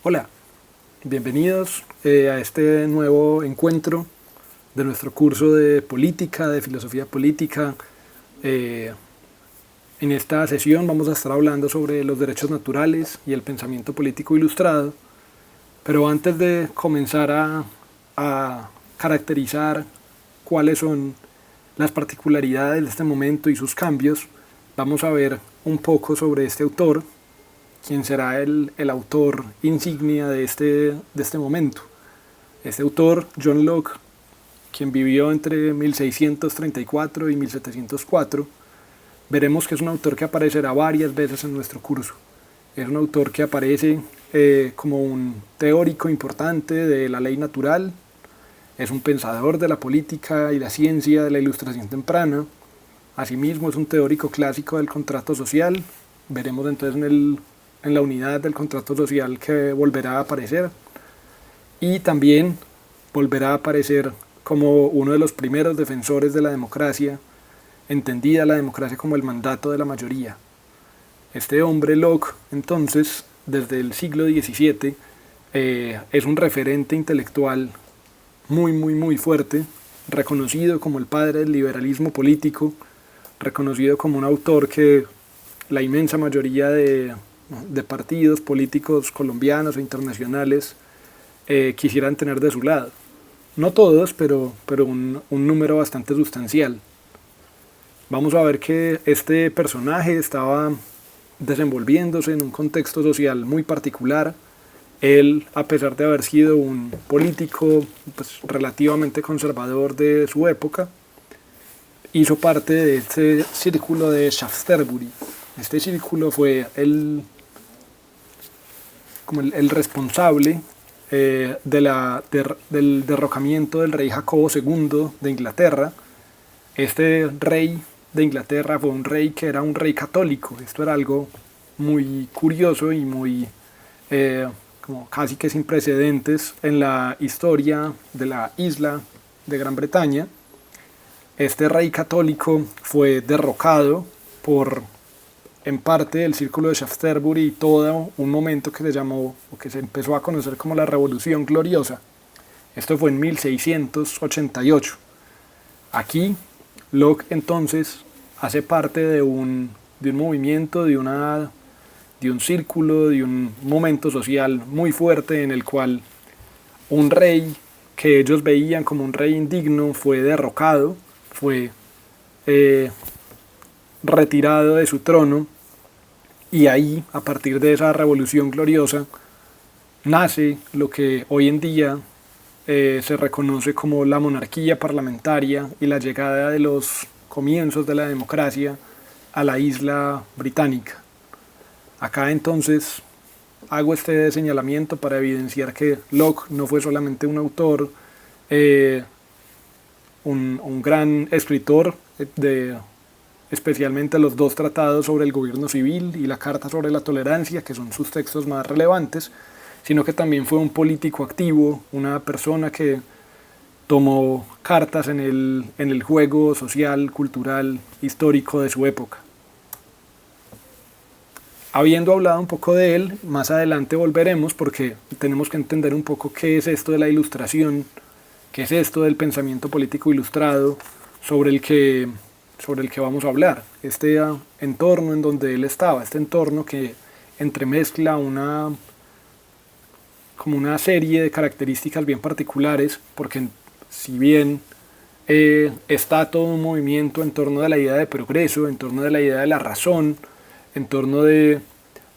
Hola, bienvenidos a este nuevo encuentro de nuestro curso de política, de filosofía política. Eh, en esta sesión vamos a estar hablando sobre los derechos naturales y el pensamiento político ilustrado, pero antes de comenzar a caracterizar cuáles son las particularidades de este momento y sus cambios, vamos a ver un poco sobre este autor, quien será el autor insignia de este momento. Este autor, John Locke, quien vivió entre 1634 y 1704, veremos que es un autor que aparecerá varias veces en nuestro curso. Es un autor que aparece como un teórico importante de la ley natural, es un pensador de la política y la ciencia de la Ilustración temprana, asimismo es un teórico clásico del contrato social. Veremos entonces en la unidad del contrato social que volverá a aparecer, y también volverá a aparecer como uno de los primeros defensores de la democracia, entendida la democracia como el mandato de la mayoría. Este hombre, Locke, entonces, desde el siglo XVII, es un referente intelectual muy fuerte, reconocido como el padre del liberalismo político, reconocido como un autor que la inmensa mayoría de partidos políticos colombianos e internacionales quisieran tener de su lado. No todos, pero un número bastante sustancial. Vamos a ver que este personaje estaba desenvolviéndose en un contexto social muy particular. Él, a pesar de haber sido un político pues, relativamente conservador de su época, hizo parte de este círculo de Shaftesbury. Este círculo fue el responsable del derrocamiento del rey Jacobo II de Inglaterra. Este rey de Inglaterra fue un rey que era un rey católico. Esto era algo muy curioso y muy como casi que sin precedentes en la historia de la isla de Gran Bretaña. Este rey católico fue derrocado por, en parte, el círculo de Shaftesbury y todo un momento que se llamó, o que se empezó a conocer como la Revolución Gloriosa. Esto fue en 1688. Aquí, Locke entonces hace parte de un movimiento, de un círculo, de un momento social muy fuerte en el cual un rey que ellos veían como un rey indigno fue derrocado, fue retirado de su trono, y ahí, a partir de esa revolución gloriosa, nace lo que hoy en día se reconoce como la monarquía parlamentaria y la llegada de los comienzos de la democracia a la isla británica. Acá entonces hago este señalamiento para evidenciar que Locke no fue solamente un autor, un gran escritor, especialmente los dos tratados sobre el gobierno civil y la Carta sobre la Tolerancia, que son sus textos más relevantes, sino que también fue un político activo, una persona que tomó cartas en el juego social, cultural, histórico de su época. Habiendo hablado un poco de él, más adelante volveremos porque tenemos que entender un poco qué es esto de la ilustración, qué es esto del pensamiento político ilustrado sobre el que vamos a hablar. Este entorno en donde él estaba, este entorno que entremezcla como una serie de características bien particulares, porque si bien está todo un movimiento en torno de la idea de progreso, en torno de la idea de la razón, en torno de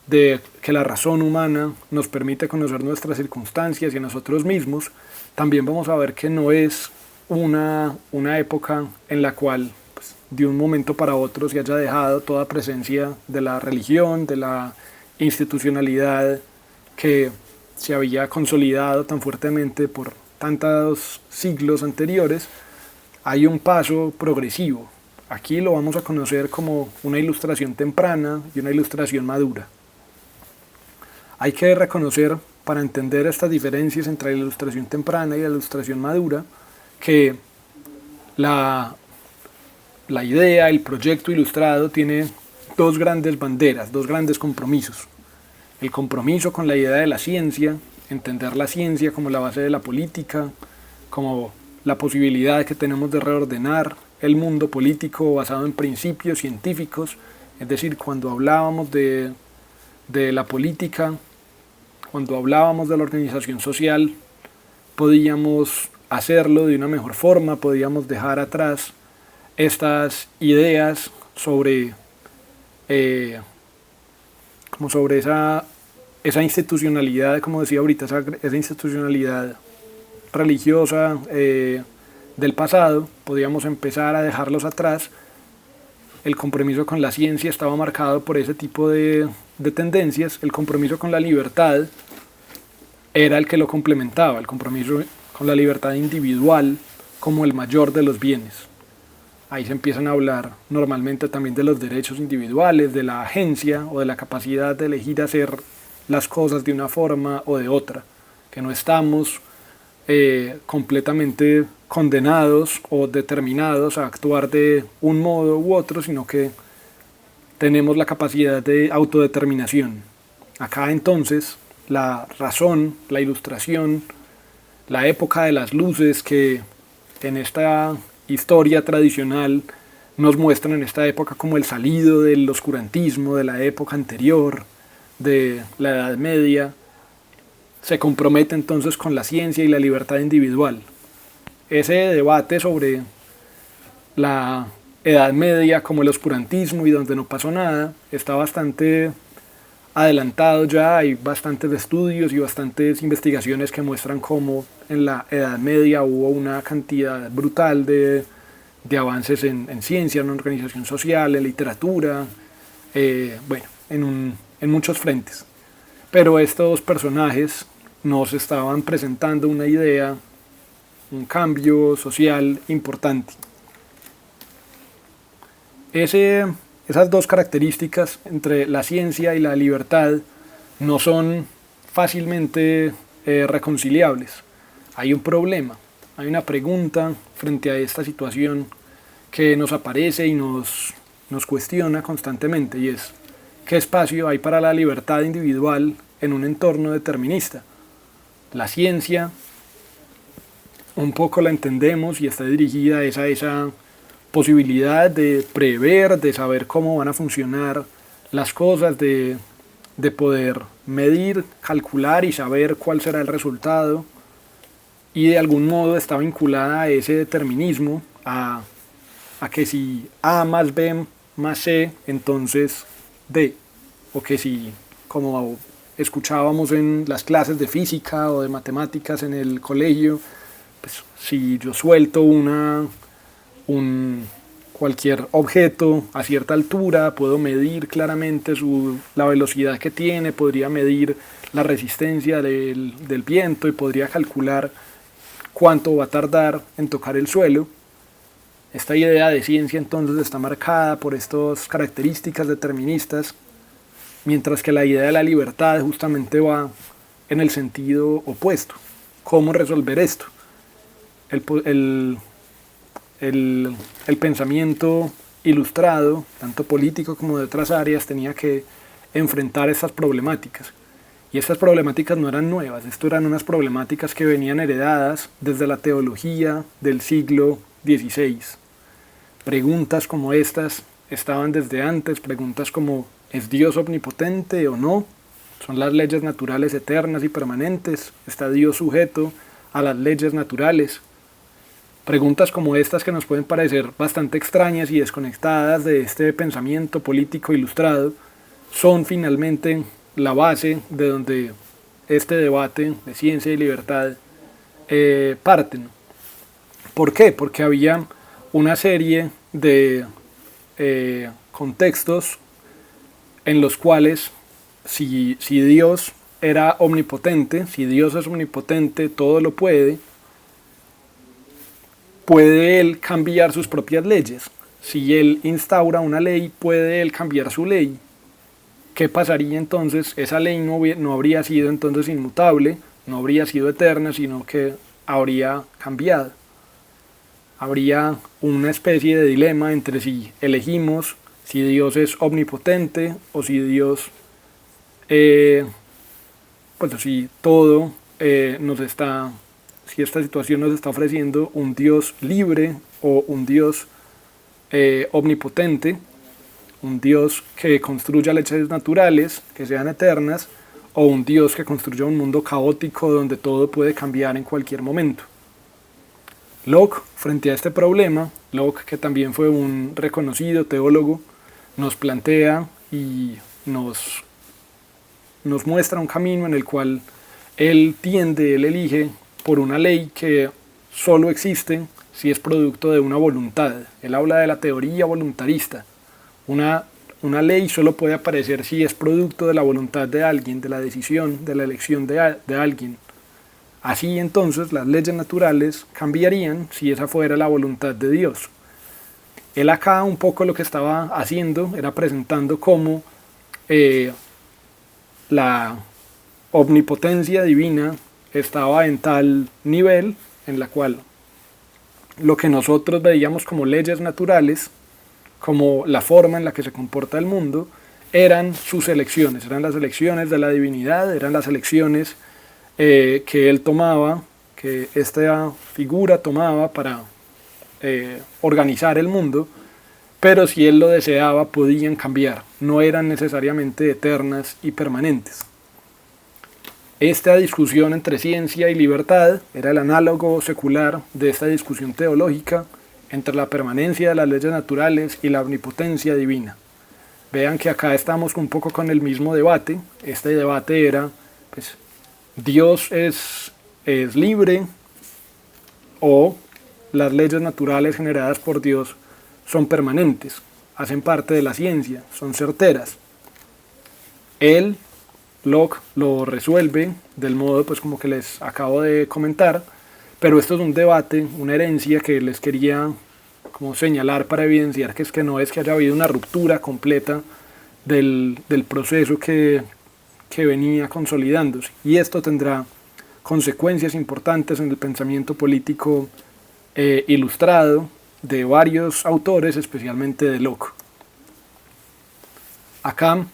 que la razón humana nos permite conocer nuestras circunstancias y a nosotros mismos, también vamos a ver que no es una época en la cual pues, de un momento para otro se haya dejado toda presencia de la religión, de la institucionalidad que se había consolidado tan fuertemente por tantos siglos anteriores. Hay un paso progresivo. Aquí lo vamos a conocer como una ilustración temprana y una ilustración madura. Hay que reconocer, para entender estas diferencias entre la ilustración temprana y la ilustración madura, que la idea, el proyecto ilustrado tiene dos grandes banderas, dos grandes compromisos. el compromiso con la idea de la ciencia, entender la ciencia como la base de la política, como la posibilidad que tenemos de reordenar el mundo político basado en principios científicos. Es decir, cuando hablábamos de la política, cuando hablábamos de la organización social, podíamos hacerlo de una mejor forma, podíamos dejar atrás estas ideas sobre, como sobre esa institucionalidad, como decía ahorita, esa institucionalidad religiosa del pasado. Podíamos empezar a dejarlos atrás. El compromiso con la ciencia estaba marcado por ese tipo de tendencias. El compromiso con la libertad era el que lo complementaba, el compromiso con la libertad individual como el mayor de los bienes. Ahí se empiezan a hablar normalmente también de los derechos individuales, de la agencia o de la capacidad de elegir hacer las cosas de una forma o de otra, que no estamos completamente condenados o determinados a actuar de un modo u otro, sino que tenemos la capacidad de autodeterminación. Acá entonces la razón, la ilustración, la época de las luces que en esta historia tradicional nos muestran en esta época como el salido del oscurantismo de la época anterior, de la Edad Media, se compromete entonces con la ciencia y la libertad individual. Ese debate sobre la Edad Media como el oscurantismo y donde no pasó nada está bastante adelantado ya. Hay bastantes estudios y bastantes investigaciones que muestran cómo en la Edad Media hubo una cantidad brutal de avances en ciencia, en organización social, en literatura, bueno, en muchos frentes. Pero estos personajes nos estaban presentando una idea, un cambio social importante. Esas dos características entre la ciencia y la libertad no son fácilmente reconciliables. Hay un problema, hay una pregunta frente a esta situación que nos aparece y nos cuestiona constantemente, y es: ¿qué espacio hay para la libertad individual en un entorno determinista? La ciencia un poco la entendemos y está dirigida a esa posibilidad de prever, de saber cómo van a funcionar las cosas, de poder medir, calcular y saber cuál será el resultado, y de algún modo está vinculada a ese determinismo, a que si A más B más C, entonces D, o que si, como escuchábamos en las clases de física o de matemáticas en el colegio, pues si yo suelto cualquier objeto a cierta altura, puedo medir claramente la velocidad que tiene, podría medir la resistencia del viento y podría calcular cuánto va a tardar en tocar el suelo. Esta idea de ciencia entonces está marcada por estas características deterministas, mientras que la idea de la libertad justamente va en el sentido opuesto. ¿Cómo resolver esto? El pensamiento ilustrado, tanto político como de otras áreas, tenía que enfrentar estas problemáticas. Y estas problemáticas no eran nuevas, esto eran unas problemáticas que venían heredadas desde la teología del siglo XVI. Preguntas como estas estaban desde antes, preguntas como: ¿es Dios omnipotente o no? ¿Son las leyes naturales eternas y permanentes? ¿Está Dios sujeto a las leyes naturales? Preguntas como estas, que nos pueden parecer bastante extrañas y desconectadas de este pensamiento político ilustrado, son finalmente la base de donde este debate de ciencia y libertad parten. ¿Por qué? Porque había una serie de contextos en los cuales si Dios era omnipotente, si Dios es omnipotente, todo lo puede Él cambiar sus propias leyes. Si Él instaura una ley, puede Él cambiar su ley. ¿Qué pasaría entonces? Esa ley no habría sido entonces inmutable, no habría sido eterna, sino que habría cambiado. Habría una especie de dilema entre si elegimos si Dios es omnipotente o si Dios pues si todo si esta situación nos está ofreciendo un Dios libre o un Dios omnipotente, un Dios que construya leyes naturales que sean eternas, o un Dios que construya un mundo caótico donde todo puede cambiar en cualquier momento. Locke, frente a este problema, Locke, que también fue un reconocido teólogo, nos plantea y nos muestra un camino en el cual él elige por una ley que solo existe si es producto de una voluntad. Él habla de la teoría voluntarista. Una ley solo puede aparecer si es producto de la voluntad de alguien, de la decisión, de la elección de alguien. Así entonces las leyes naturales cambiarían si esa fuera la voluntad de Dios. Él acá un poco lo que estaba haciendo era presentando cómo la omnipotencia divina estaba en tal nivel en la cual lo que nosotros veíamos como leyes naturales, como la forma en la que se comporta el mundo, eran sus elecciones, eran las elecciones de la divinidad, eran las elecciones que él tomaba, que esta figura tomaba para organizar el mundo, pero si él lo deseaba podían cambiar, no eran necesariamente eternas y permanentes. Esta discusión entre ciencia y libertad era el análogo secular de esta discusión teológica entre la permanencia de las leyes naturales y la omnipotencia divina. Vean que acá estamos un poco con el mismo debate. Este debate era, pues, Dios es libre o las leyes naturales generadas por Dios son permanentes, hacen parte de la ciencia, son certeras. Locke lo resuelve del modo pues como que les acabo de comentar, pero esto es un debate, una herencia que les quería como señalar para evidenciar que es que no es que haya habido una ruptura completa del proceso que venía consolidándose, y esto tendrá consecuencias importantes en el pensamiento político ilustrado de varios autores, especialmente de Locke. Acá,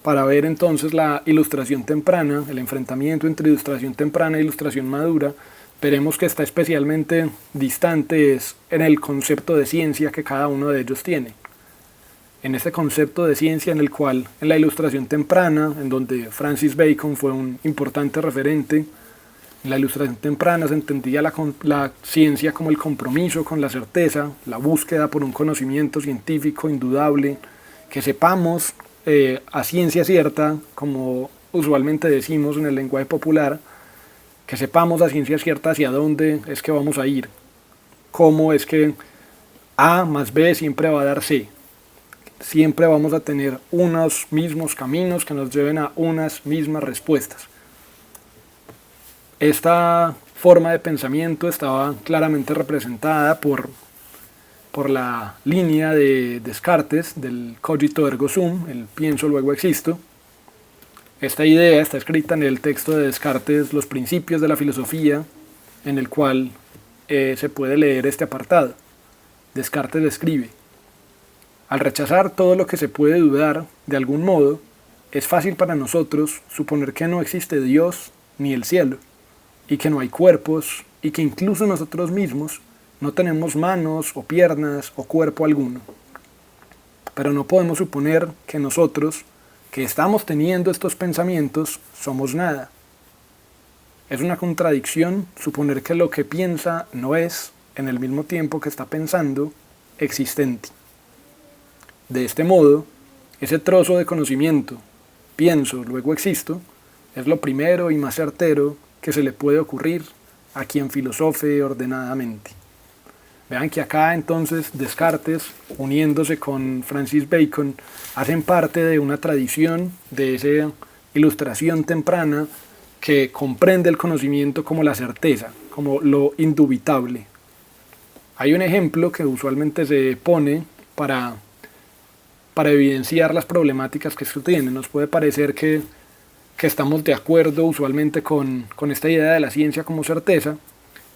para ver entonces la ilustración temprana, el enfrentamiento entre ilustración temprana e ilustración madura, veremos que está especialmente distante es en el concepto de ciencia que cada uno de ellos tiene. En este concepto de ciencia en el cual en la ilustración temprana, en donde Francis Bacon fue un importante referente, en la ilustración temprana se entendía la ciencia como el compromiso con la certeza, la búsqueda por un conocimiento científico indudable, que sepamos a ciencia cierta, como usualmente decimos en el lenguaje popular, que sepamos a ciencia cierta hacia dónde es que vamos a ir, cómo es que A más B siempre va a dar C. Siempre vamos a tener unos mismos caminos que nos lleven a unas mismas respuestas. Esta forma de pensamiento estaba claramente representada por la línea de Descartes, del cogito ergo sum, el pienso luego existo. Esta idea está escrita en el texto de Descartes, Los Principios de la Filosofía, en el cual se puede leer este apartado. Descartes escribe: al rechazar todo lo que se puede dudar, de algún modo, es fácil para nosotros suponer que no existe Dios ni el cielo, y que no hay cuerpos, y que incluso nosotros mismos no tenemos manos o piernas o cuerpo alguno. Pero no podemos suponer que nosotros, que estamos teniendo estos pensamientos, somos nada. Es una contradicción suponer que lo que piensa no es, en el mismo tiempo que está pensando, existente. De este modo, ese trozo de conocimiento, pienso, luego existo, es lo primero y más certero que se le puede ocurrir a quien filosofe ordenadamente. Vean que acá entonces Descartes, uniéndose con Francis Bacon, hacen parte de una tradición de esa ilustración temprana que comprende el conocimiento como la certeza, como lo indubitable. Hay un ejemplo que usualmente se pone para evidenciar las problemáticas que esto tiene. Nos puede parecer que estamos de acuerdo usualmente con esta idea de la ciencia como certeza,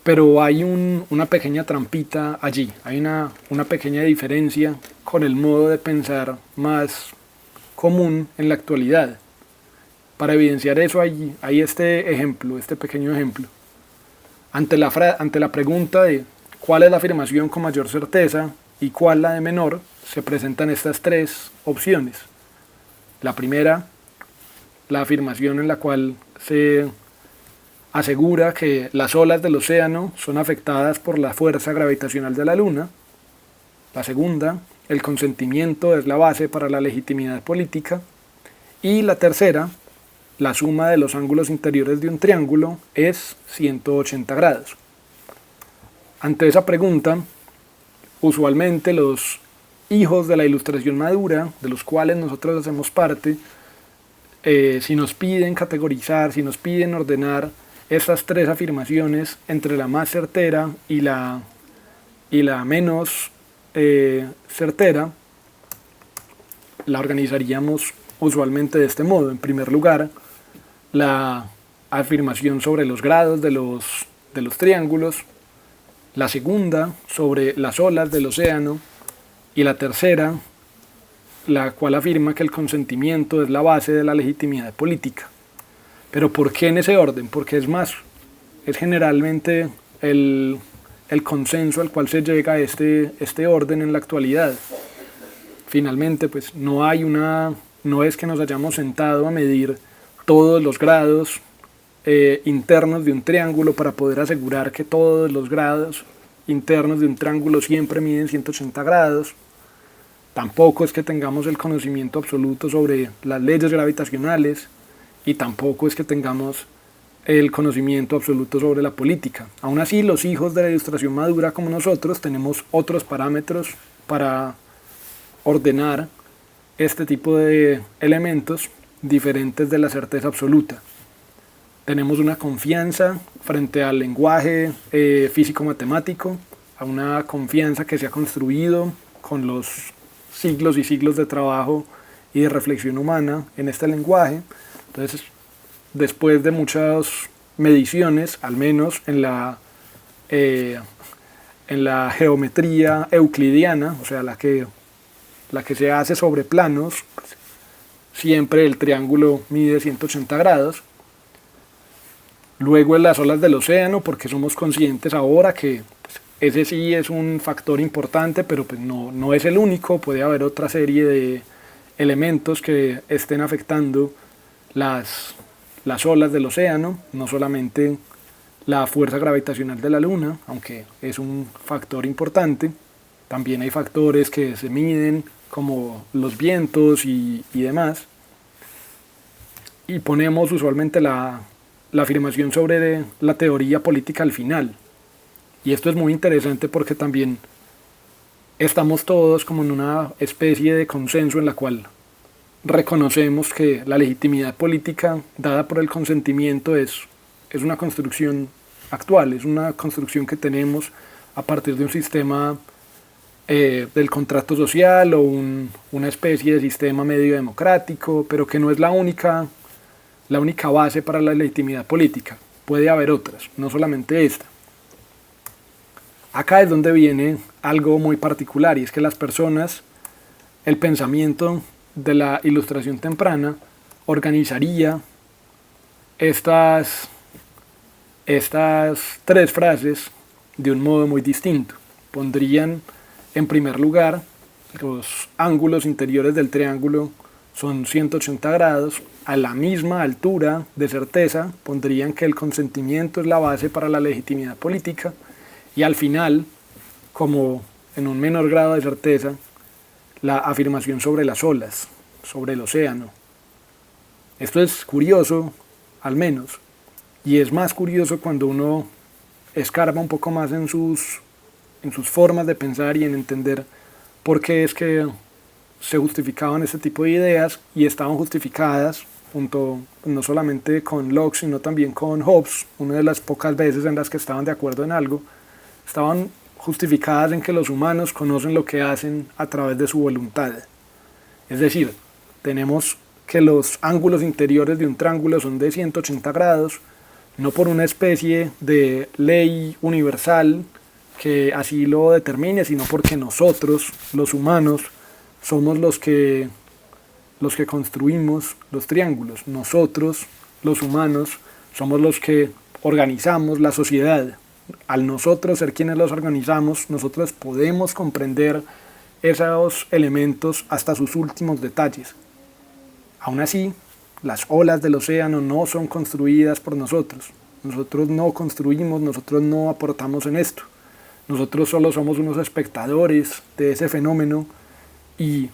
pero hay una pequeña trampita allí, hay una pequeña diferencia con el modo de pensar más común en la actualidad. Para evidenciar eso hay este ejemplo, este pequeño ejemplo. Ante la pregunta de cuál es la afirmación con mayor certeza y cuál la de menor, se presentan estas tres opciones. La primera, la afirmación en la cual se asegura que las olas del océano son afectadas por la fuerza gravitacional de la Luna. La segunda, el consentimiento es la base para la legitimidad política. Y la tercera, la suma de los ángulos interiores de un triángulo es 180 grados. Ante esa pregunta, usualmente los hijos de la Ilustración madura, de los cuales nosotros hacemos parte, si nos piden categorizar, si nos piden ordenar estas tres afirmaciones entre la más certera y la menos certera, la organizaríamos usualmente de este modo. En primer lugar, la afirmación sobre los grados de los triángulos, la segunda sobre las olas del océano y la tercera, la cual afirma que el consentimiento es la base de la legitimidad política. Pero ¿por qué en ese orden? Porque es generalmente el consenso al cual se llega a este orden en la actualidad. Finalmente, pues no es que nos hayamos sentado a medir todos los grados internos de un triángulo para poder asegurar que todos los grados internos de un triángulo siempre miden 180 grados. Tampoco es que tengamos el conocimiento absoluto sobre las leyes gravitacionales y tampoco es que tengamos el conocimiento absoluto sobre la política. Aún así, los hijos de la Ilustración madura como nosotros tenemos otros parámetros para ordenar este tipo de elementos diferentes de la certeza absoluta. Tenemos una confianza frente al lenguaje físico-matemático, a una confianza que se ha construido con los siglos y siglos de trabajo y de reflexión humana en este lenguaje. Entonces, después de muchas mediciones, al menos en la geometría euclidiana, o sea, la que se hace sobre planos, pues, siempre el triángulo mide 180 grados. Luego en las olas del océano, porque somos conscientes ahora que pues, ese sí es un factor importante, pero pues no es el único. Puede haber otra serie de elementos que estén afectando las olas del océano, no solamente la fuerza gravitacional de la Luna, aunque es un factor importante. También hay factores que se miden, como los vientos y demás. Y ponemos usualmente la afirmación sobre la teoría política al final. Y esto es muy interesante porque también estamos todos como en una especie de consenso en la cual reconocemos que la legitimidad política dada por el consentimiento es una construcción actual, es una construcción que tenemos a partir de un sistema del contrato social o una especie de sistema medio democrático, pero que no es la única base para la legitimidad política. Puede haber otras, no solamente esta. Acá es donde viene algo muy particular, y es que las personas, el pensamiento de la Ilustración temprana organizaría estas tres frases de un modo muy distinto. Pondrían en primer lugar los ángulos interiores del triángulo son 180 grados, a la misma altura de certeza pondrían que el consentimiento es la base para la legitimidad política, y al final, como en un menor grado de certeza, la afirmación sobre las olas, sobre el océano. Esto es curioso, al menos, y es más curioso cuando uno escarba un poco más en sus formas de pensar y en entender por qué es que se justificaban este tipo de ideas, y estaban justificadas junto no solamente con Locke sino también con Hobbes, una de las pocas veces en las que estaban de acuerdo en algo. Estaban justificadas en que los humanos conocen lo que hacen a través de su voluntad. Es decir, tenemos que los ángulos interiores de un triángulo son de 180 grados, no por una especie de ley universal que así lo determine, sino porque nosotros, los humanos, somos los que los que construimos los triángulos. Nosotros, los humanos, somos los que organizamos la sociedad. Al nosotros ser quienes los organizamos, nosotros podemos comprender esos elementos hasta sus últimos detalles. Aún así, las olas del océano no son construidas por nosotros. Nosotros no construimos, nosotros no aportamos en esto. Nosotros solo somos unos espectadores de ese fenómeno y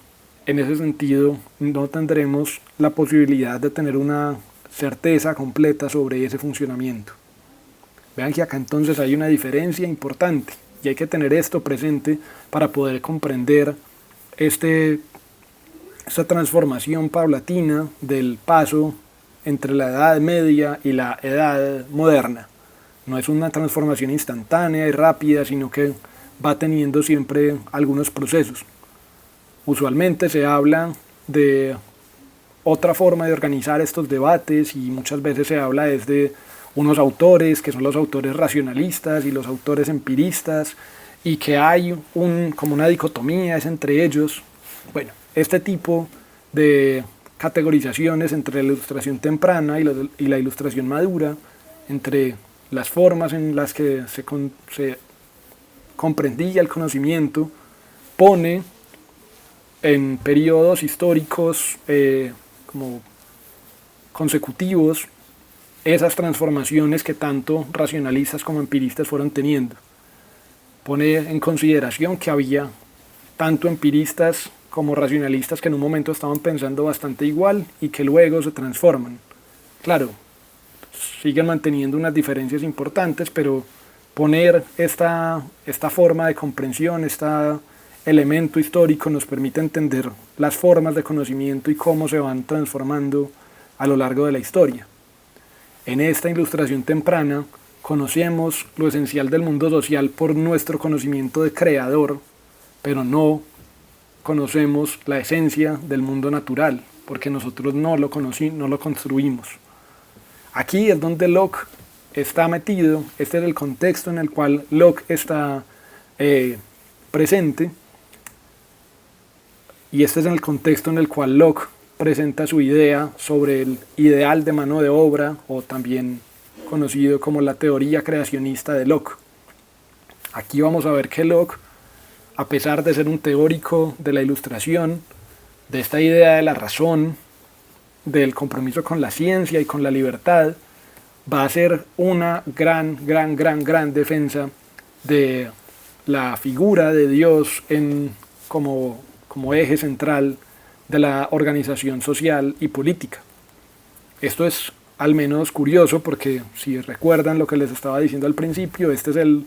en ese sentido no tendremos la posibilidad de tener una certeza completa sobre ese funcionamiento. Vean que acá entonces hay una diferencia importante y hay que tener esto presente para poder comprender esta transformación paulatina del paso entre la Edad Media y la Edad Moderna. No es una transformación instantánea y rápida, sino que va teniendo siempre algunos procesos. Usualmente se habla de otra forma de organizar estos debates y muchas veces se habla desde unos autores que son los autores racionalistas y los autores empiristas y que hay como una dicotomía es entre ellos. Bueno, este tipo de categorizaciones entre la ilustración temprana y la ilustración madura, entre las formas en las que se comprendía el conocimiento, pone en periodos históricos como consecutivos esas transformaciones que tanto racionalistas como empiristas fueron teniendo. Pone en consideración que había tanto empiristas como racionalistas que en un momento estaban pensando bastante igual y que luego se transforman. Claro, siguen manteniendo unas diferencias importantes, pero poner esta forma de comprensión, este elemento histórico nos permite entender las formas de conocimiento y cómo se van transformando a lo largo de la historia. En esta ilustración temprana conocemos lo esencial del mundo social por nuestro conocimiento de creador, pero no conocemos la esencia del mundo natural, porque nosotros no lo construimos. Aquí es donde Locke está metido, este es el contexto en el cual Locke está presente, y este es el contexto en el cual Locke presenta su idea sobre el ideal de mano de obra, o también conocido como la teoría creacionista de Locke. Aquí vamos a ver que Locke, a pesar de ser un teórico de la ilustración, de esta idea de la razón, del compromiso con la ciencia y con la libertad, va a ser una gran defensa de la figura de Dios como eje central de la organización social y política. Esto es al menos curioso porque, si recuerdan lo que les estaba diciendo al principio, este es el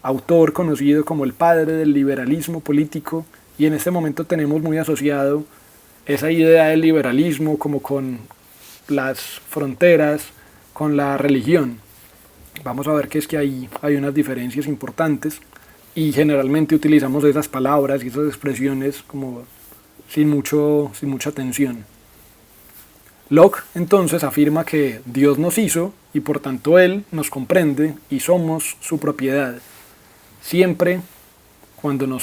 autor conocido como el padre del liberalismo político, y en este momento tenemos muy asociado esa idea del liberalismo como con las fronteras, con la religión. Vamos a ver que es que hay unas diferencias importantes y generalmente utilizamos esas palabras y esas expresiones como sin mucha atención. Locke entonces afirma que Dios nos hizo y por tanto Él nos comprende y somos su propiedad. Siempre cuando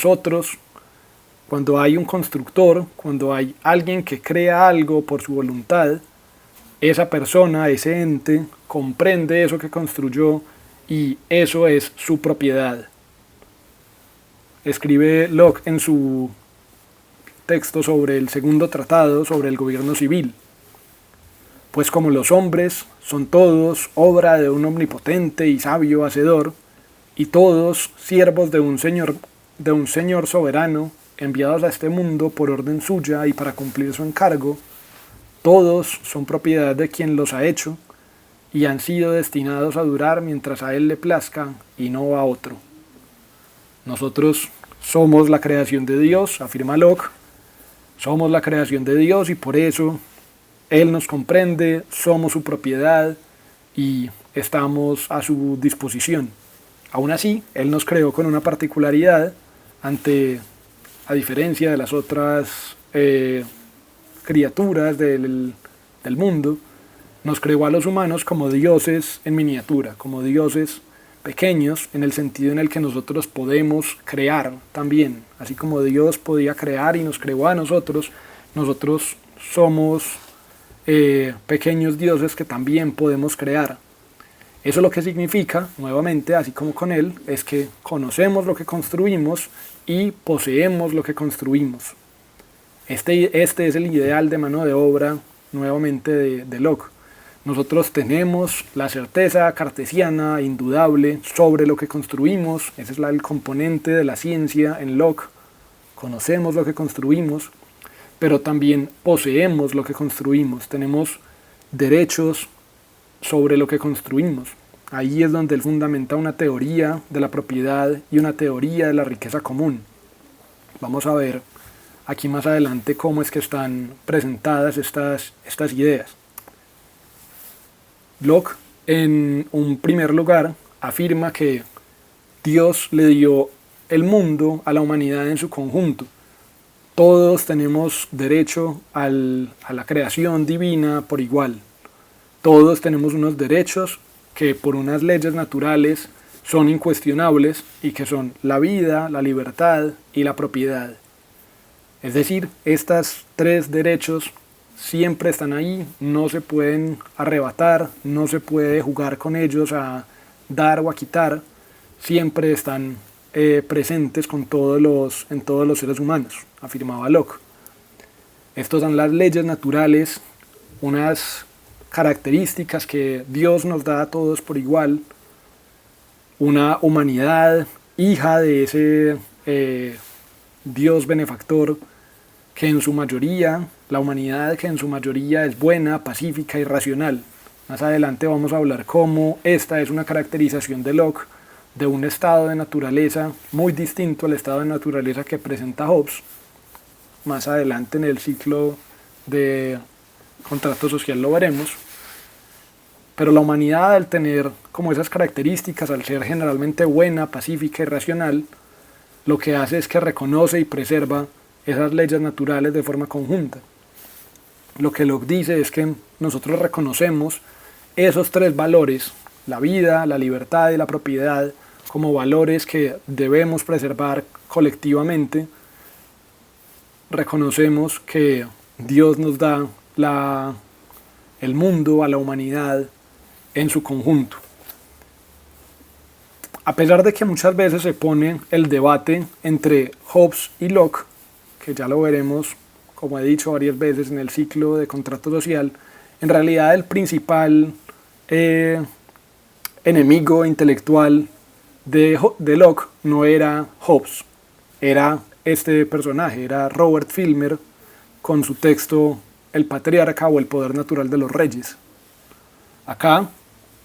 hay un constructor, cuando hay alguien que crea algo por su voluntad, esa persona, ese ente, comprende eso que construyó y eso es su propiedad. Escribe Locke en su texto sobre el segundo tratado sobre el gobierno civil: pues como los hombres son todos obra de un omnipotente y sabio hacedor, y todos siervos de un señor soberano, enviados a este mundo por orden suya y para cumplir su encargo, todos son propiedad de quien los ha hecho y han sido destinados a durar mientras a él le plazca y no a otro. Nosotros somos la creación de Dios, afirma Locke, somos la creación de Dios y por eso Él nos comprende, somos su propiedad y estamos a su disposición. Aún así, Él nos creó con una particularidad a diferencia de las otras criaturas del mundo, nos creó a los humanos como dioses en miniatura, como dioses pequeños en el sentido en el que nosotros podemos crear también. Así como Dios podía crear y nos creó a nosotros somos pequeños dioses que también podemos crear. Eso lo que significa, nuevamente, así como con él, es que conocemos lo que construimos y poseemos lo que construimos. Este es el ideal de mano de obra, nuevamente, de Locke. Nosotros tenemos la certeza cartesiana, indudable, sobre lo que construimos. Ese es el componente de la ciencia en Locke. Conocemos lo que construimos, pero también poseemos lo que construimos. Tenemos derechos sobre lo que construimos. Ahí es donde él fundamenta una teoría de la propiedad y una teoría de la riqueza común. Vamos a ver aquí más adelante cómo es que están presentadas estas ideas. Locke, en un primer lugar, afirma que Dios le dio el mundo a la humanidad en su conjunto. Todos tenemos derecho a la creación divina por igual. Todos tenemos unos derechos que por unas leyes naturales son incuestionables y que son la vida, la libertad y la propiedad. Es decir, estos tres derechos siempre están ahí, no se pueden arrebatar, no se puede jugar con ellos a dar o a quitar, siempre están presentes en todos los seres humanos, afirmaba Locke. Estas son las leyes naturales, unas características que Dios nos da a todos por igual, una humanidad hija de ese Dios benefactor, que en su mayoría, la humanidad que en su mayoría es buena, pacífica y racional. Más adelante vamos a hablar cómo esta es una caracterización de Locke de un estado de naturaleza muy distinto al estado de naturaleza que presenta Hobbes. Más adelante en el ciclo de contrato social lo veremos. Pero la humanidad, al tener como esas características, al ser generalmente buena, pacífica y racional, lo que hace es que reconoce y preserva esas leyes naturales de forma conjunta. Lo que Locke dice es que nosotros reconocemos esos tres valores, la vida, la libertad y la propiedad, como valores que debemos preservar colectivamente. Reconocemos que Dios nos da el mundo a la humanidad en su conjunto. A pesar de que muchas veces se pone el debate entre Hobbes y Locke, que ya lo veremos, como he dicho varias veces en el ciclo de contrato social, en realidad el principal enemigo intelectual de Locke no era Hobbes, era este personaje, era Robert Filmer, con su texto El patriarca o el poder natural de los reyes. Acá,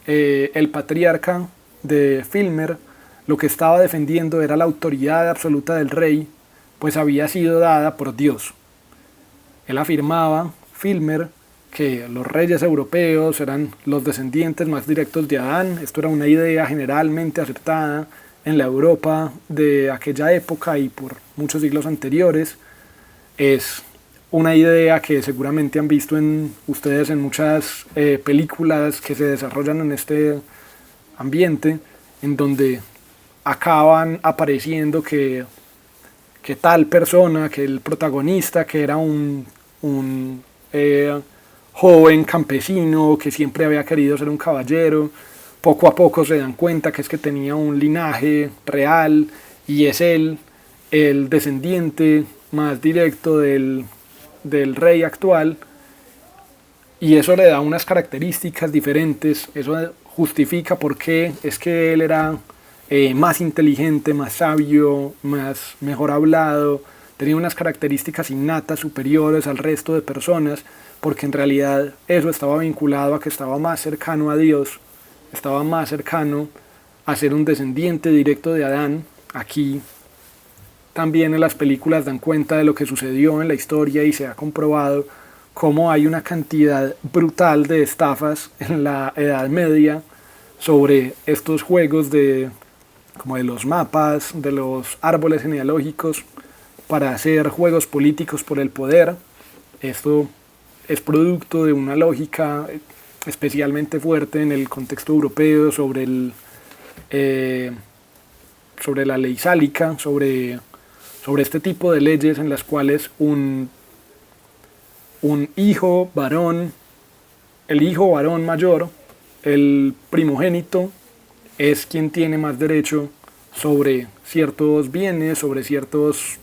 el patriarca de Filmer lo que estaba defendiendo era la autoridad absoluta del rey, pues había sido dada por Dios. Él afirmaba, Filmer, que los reyes europeos eran los descendientes más directos de Adán. Esto era una idea generalmente aceptada en la Europa de aquella época y por muchos siglos anteriores. Es una idea que seguramente han visto ustedes en muchas películas que se desarrollan en este ambiente, en donde acaban apareciendo que tal persona, que el protagonista, que era un joven campesino que siempre había querido ser un caballero, poco a poco se dan cuenta que es que tenía un linaje real y es él el descendiente más directo del rey actual, y eso le da unas características diferentes. Eso justifica por qué es que él era más inteligente, más sabio, mejor hablado, tenía unas características innatas superiores al resto de personas, porque en realidad eso estaba vinculado a que estaba más cercano a Dios, estaba más cercano a ser un descendiente directo de Adán. Aquí también en las películas dan cuenta de lo que sucedió en la historia y se ha comprobado cómo hay una cantidad brutal de estafas en la Edad Media sobre estos juegos como de los mapas, de los árboles genealógicos, para hacer juegos políticos por el poder. Esto es producto de una lógica especialmente fuerte en el contexto europeo sobre la ley sálica, sobre este tipo de leyes en las cuales un un hijo varón, el hijo varón mayor, el primogénito, es quien tiene más derecho sobre ciertos bienes, sobre ciertas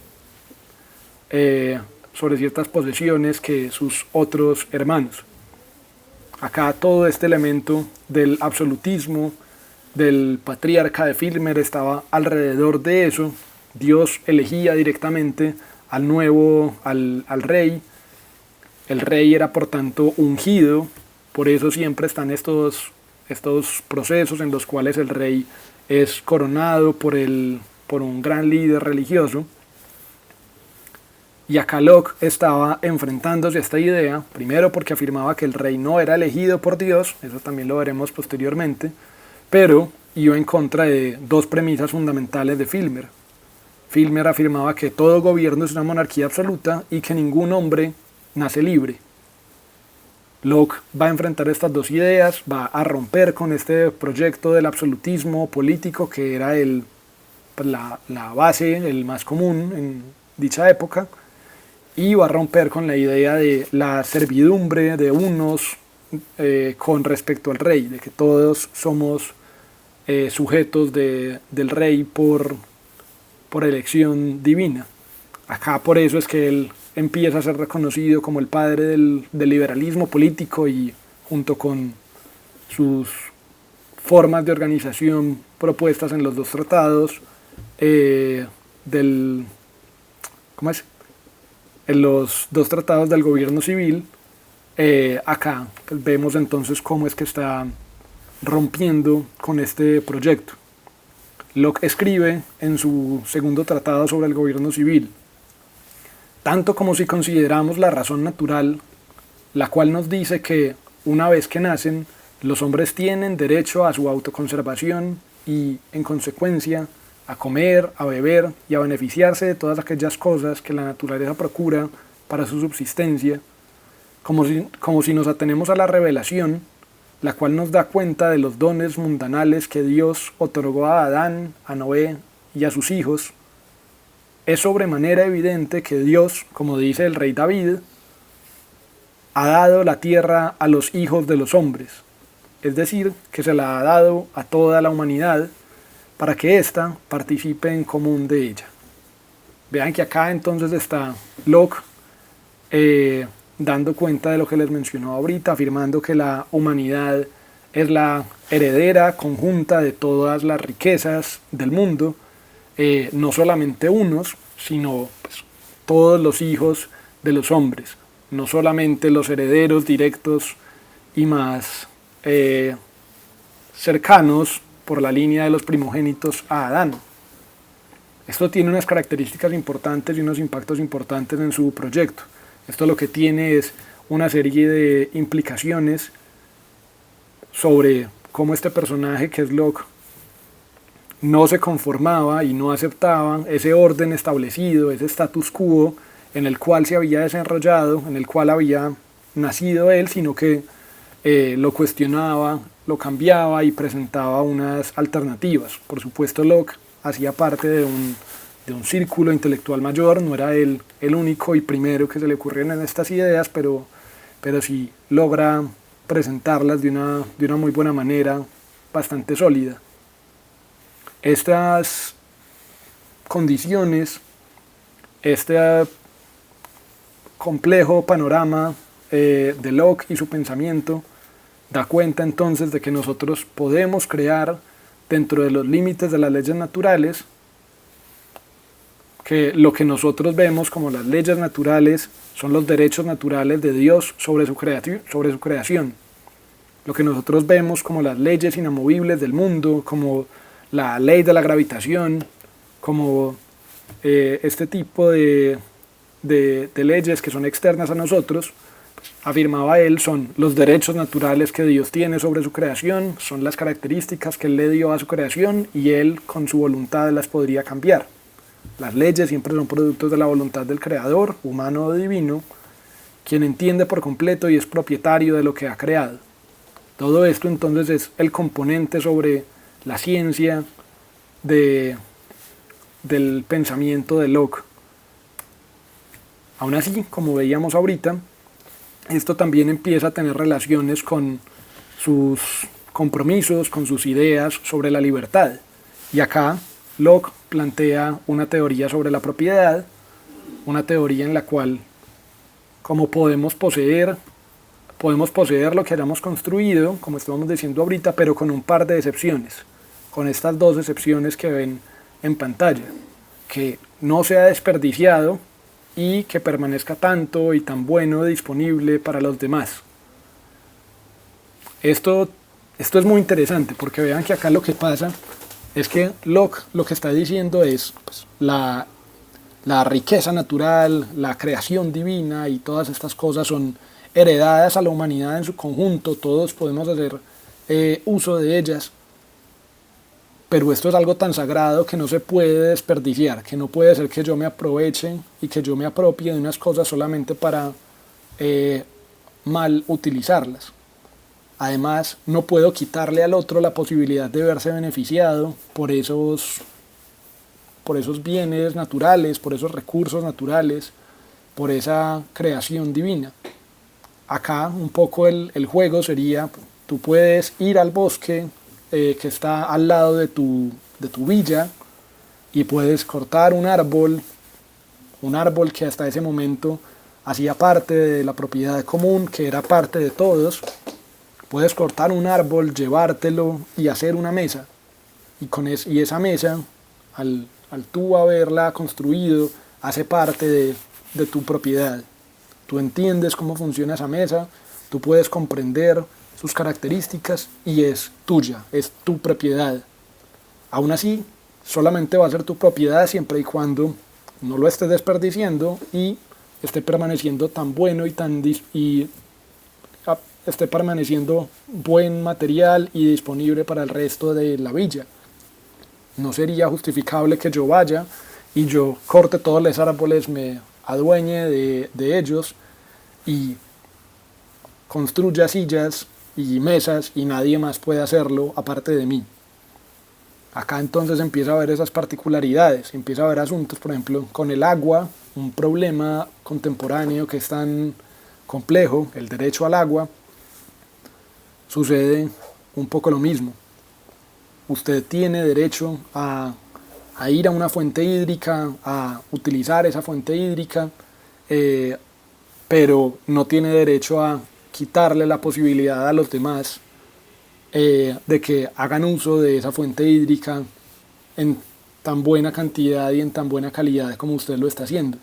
posesiones que sus otros hermanos. Acá todo este elemento del absolutismo, del patriarca de Filmer estaba alrededor de eso. Dios elegía directamente al rey. El rey era por tanto ungido, por eso siempre están estos procesos en los cuales el rey es coronado por un gran líder religioso. Y acá Locke estaba enfrentándose a esta idea, primero porque afirmaba que el rey no era elegido por Dios, eso también lo veremos posteriormente, pero iba en contra de dos premisas fundamentales de Filmer. Filmer afirmaba que todo gobierno es una monarquía absoluta y que ningún hombre nace libre. Locke va a enfrentar estas dos ideas, va a romper con este proyecto del absolutismo político que era la base, el más común en dicha época, y va a romper con la idea de la servidumbre de unos con respecto al rey, de que todos somos sujetos del rey por elección divina. Acá por eso es que él empieza a ser reconocido como el padre del liberalismo político, y junto con sus formas de organización propuestas en los dos tratados en los dos tratados del gobierno civil, acá pues, vemos entonces cómo es que está rompiendo con este proyecto. Locke escribe en su segundo tratado sobre el gobierno civil: tanto como si consideramos la razón natural, la cual nos dice que, una vez que nacen, los hombres tienen derecho a su autoconservación y, en consecuencia, a comer, a beber y a beneficiarse de todas aquellas cosas que la naturaleza procura para su subsistencia, como si nos atenemos a la revelación, la cual nos da cuenta de los dones mundanales que Dios otorgó a Adán, a Noé y a sus hijos, es sobremanera evidente que Dios, como dice el rey David, ha dado la tierra a los hijos de los hombres, es decir, que se la ha dado a toda la humanidad para que ésta participe en común de ella. Vean que acá entonces está Locke dando cuenta de lo que les mencionó ahorita, afirmando que la humanidad es la heredera conjunta de todas las riquezas del mundo, no solamente unos, sino pues, todos los hijos de los hombres, no solamente los herederos directos y más cercanos por la línea de los primogénitos a Adán. Esto tiene unas características importantes y unos impactos importantes en su proyecto. Esto lo que tiene es una serie de implicaciones sobre cómo este personaje que es Locke no se conformaba y no aceptaba ese orden establecido, ese status quo en el cual se había desarrollado, en el cual había nacido él, sino que lo cuestionaba, lo cambiaba y presentaba unas alternativas. Por supuesto, Locke hacía parte de un círculo intelectual mayor, no era él el único y primero que se le ocurrieron estas ideas, pero sí logra presentarlas de una muy buena manera, bastante sólida. Estas condiciones, este complejo panorama de Locke y su pensamiento da cuenta entonces de que nosotros podemos crear dentro de los límites de las leyes naturales, que lo que nosotros vemos como las leyes naturales son los derechos naturales de Dios sobre su creación. Lo que nosotros vemos como las leyes inamovibles del mundo, como la ley de la gravitación, como este tipo de leyes que son externas a nosotros, afirmaba él, son los derechos naturales que Dios tiene sobre su creación, son las características que él le dio a su creación y él con su voluntad las podría cambiar. Las leyes siempre son productos de la voluntad del creador, humano o divino, quien entiende por completo y es propietario de lo que ha creado. Todo esto entonces es el componente sobre la ciencia del pensamiento de Locke. Aún así, como veíamos ahorita, esto también empieza a tener relaciones con sus compromisos, con sus ideas sobre la libertad. Y acá Locke plantea una teoría sobre la propiedad, una teoría en la cual, como podemos poseer lo que hayamos construido, como estábamos diciendo ahorita, pero con un par de excepciones, con estas dos excepciones que ven en pantalla, que no sea desperdiciado y que permanezca tanto y tan bueno disponible para los demás. Esto es muy interesante porque vean que acá lo que pasa es que Locke lo que está diciendo es pues, la riqueza natural, la creación divina y todas estas cosas son heredadas a la humanidad en su conjunto, todos podemos hacer uso de ellas, pero esto es algo tan sagrado que no se puede desperdiciar, que no puede ser que yo me aproveche y que yo me apropie de unas cosas solamente para mal utilizarlas. Además, no puedo quitarle al otro la posibilidad de verse beneficiado por esos bienes naturales, por esos recursos naturales, por esa creación divina. Acá un poco el juego sería, tú puedes ir al bosque que está al lado de tu villa y puedes cortar un árbol que hasta ese momento hacía parte de la propiedad común, que era parte de todos. Puedes cortar un árbol, llevártelo y hacer una mesa. Y esa mesa, al tú haberla construido, hace parte de tu propiedad. Tú entiendes cómo funciona esa mesa, tú puedes comprender sus características y es tuya, es tu propiedad. Aún así, solamente va a ser tu propiedad siempre y cuando no lo estés desperdiciando y esté permaneciendo tan bueno y esté permaneciendo buen material y disponible para el resto de la villa. No sería justificable que yo vaya y yo corte todos los árboles, me adueñe de ellos y construya sillas y mesas y nadie más puede hacerlo aparte de mí. Acá entonces empieza a haber esas particularidades, empieza a haber asuntos, por ejemplo, con el agua, un problema contemporáneo que es tan complejo, el derecho al agua. Sucede un poco lo mismo. Usted tiene derecho a ir a una fuente hídrica, a utilizar esa fuente hídrica, pero no tiene derecho a quitarle la posibilidad a los demás de que hagan uso de esa fuente hídrica en tan buena cantidad y en tan buena calidad como usted lo está haciendo.